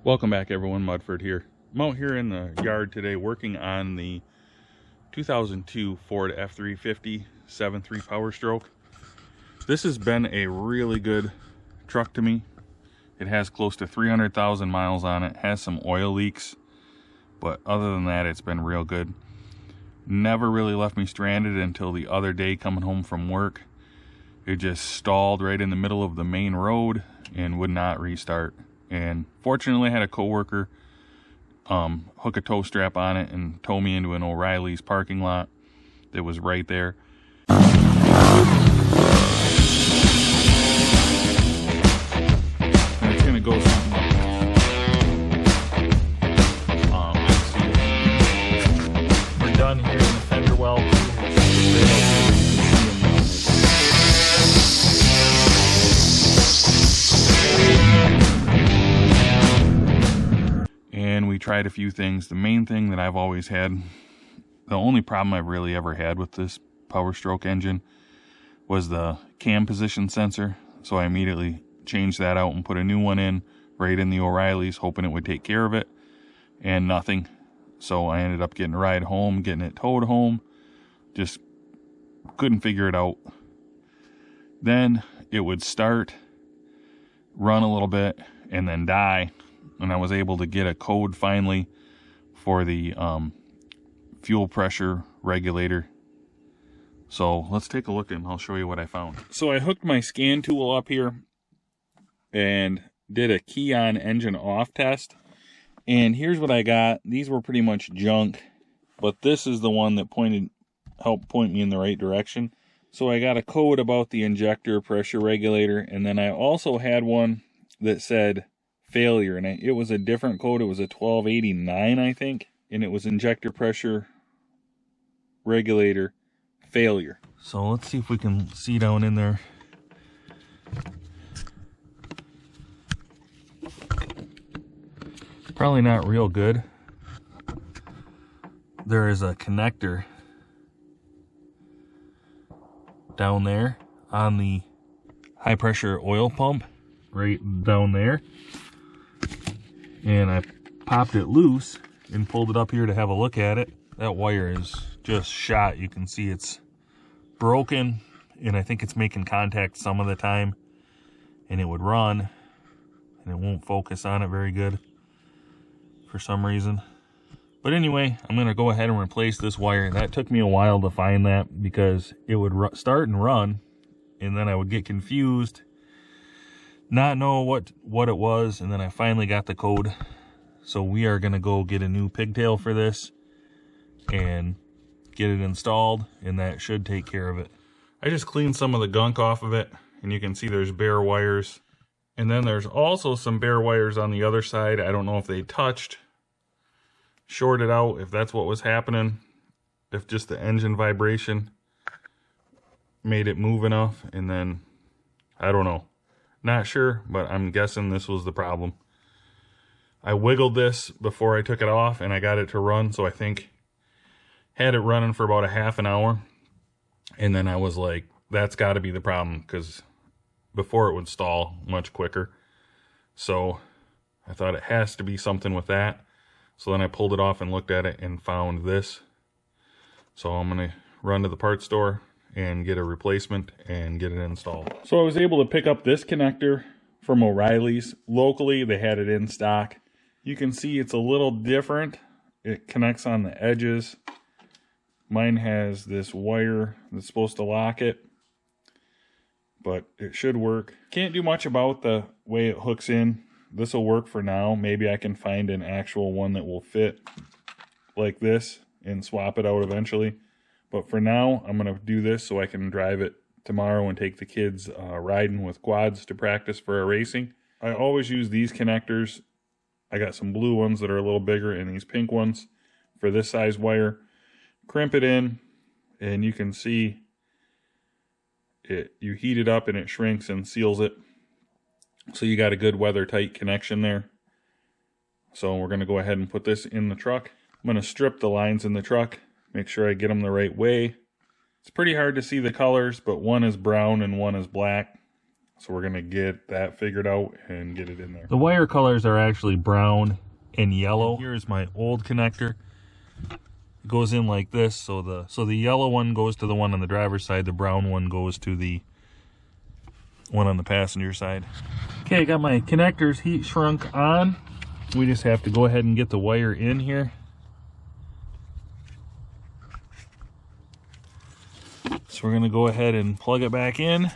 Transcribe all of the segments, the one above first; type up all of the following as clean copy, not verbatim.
Welcome back everyone, Mudford here. I'm out here in the yard today working on the 2002 Ford F-350 7.3 Powerstroke. This has been a really good truck to me. It has close to 300,000 miles on it, has some oil leaks, but other than that it's been real good. Never really left me stranded until the other day coming home from work. It just stalled right in the middle of the main road and would not restart. And fortunately I had a coworker hook a tow strap on it and tow me into an O'Reilly's parking lot that was right there. And it's gonna go something like this. Let's see. We're done here in the fender well. And we tried a few things. The main thing that I've always had, the only problem I've really ever had with this Powerstroke engine was the cam position sensor. So I immediately changed that out and put a new one in right in the O'Reilly's, hoping it would take care of it, and nothing. So I ended up getting a ride home, getting it towed home. Just couldn't figure it out. Then it would start, run a little bit, and then die. And I was able to get a code finally for the fuel pressure regulator. So let's take a look and I'll show you what I found. So I hooked my scan tool up here and did a key on engine off test. And here's what I got. These were pretty much junk, but this is the one that helped point me in the right direction. So I got a code about the injector pressure regulator, and then I also had one that said failure, and it was a different code. It was a 1289, I think, and it was injector pressure regulator failure. So let's see if we can see down in there. Probably not real good. There is a connector down there on the high pressure oil pump, right down there. And I popped it loose and pulled it up here to have a look at it. That wire is just shot. You can see it's broken, and I think it's making contact some of the time, and it would run and it won't focus on it very good for some reason. But anyway, I'm going to go ahead and replace this wire. That took me a while to find that because it would start and run, and then I would get confused, not know what it was, and then I finally got the code. So we are going to go get a new pigtail for this and get it installed, and that should take care of it. I just cleaned some of the gunk off of it, and you can see there's bare wires, and then there's also some bare wires on the other side. I don't know if they touched, shorted out, if that's what was happening, if just the engine vibration made it move enough, and then I don't know. Not sure, but I'm guessing this was the problem. I wiggled this before I took it off and I got it to run, so I think had it running for about a half an hour, and then I was like, that's got to be the problem, because before it would stall much quicker. So I thought it has to be something with that. So then I pulled it off and looked at it and found this. So I'm going to run to the parts store and get a replacement and get it installed. So I was able to pick up this connector from O'Reilly's. Locally, they had it in stock. You can see it's a little different. It connects on the edges. Mine has this wire that's supposed to lock it, but it should work. Can't do much about the way it hooks in. This will work for now. Maybe I can find an actual one that will fit like this and swap it out eventually. But for now, I'm going to do this so I can drive it tomorrow and take the kids riding with quads to practice for a racing. I always use these connectors. I got some blue ones that are a little bigger and these pink ones for this size wire. Crimp it in, and you can see it. You heat it up and it shrinks and seals it. So you got a good weather tight connection there. So we're going to go ahead and put this in the truck. I'm going to strip the lines in the truck, make sure I get them the right way. It's pretty hard to see the colors, but one is brown and one is black. So we're gonna get that figured out and get it in there. The wire colors are actually brown and yellow. Here's my old connector. It goes in like this, so the yellow one goes to the one on the driver's side, the brown one goes to the one on the passenger side. Okay, I got my connectors heat shrunk on. We just have to go ahead and get the wire in here. So we're gonna go ahead and plug it back in,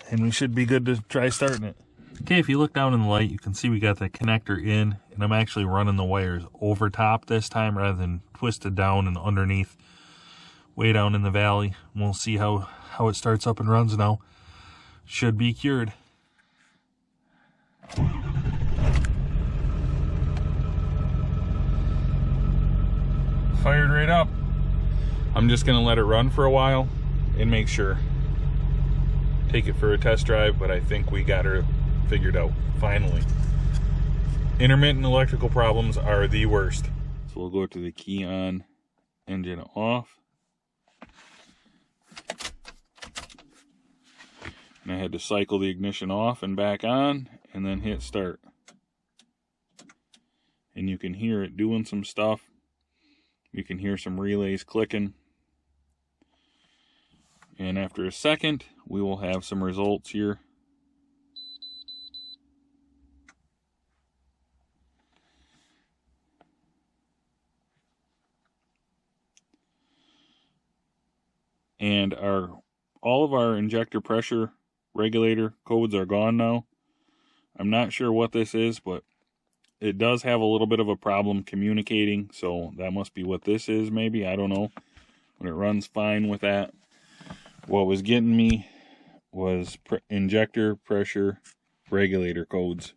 and we should be good to try starting it. Okay, if you look down in the light, you can see we got the connector in, and I'm actually running the wires over top this time rather than twisted down and underneath, way down in the valley. We'll see how it starts up and runs now. Should be cured. Fired right up. I'm just gonna let it run for a while and make sure. Take it for a test drive, but I think we got her figured out, finally. Intermittent electrical problems are the worst. So we'll go to the key on, engine off. And I had to cycle the ignition off and back on, and then hit start. And you can hear it doing some stuff. You can hear some relays clicking. And after a second, we will have some results here. And all of our injector pressure regulator codes are gone now. I'm not sure what this is, but it does have a little bit of a problem communicating, so that must be what this is, maybe. I don't know. But it runs fine with that. What was getting me was injector pressure regulator codes.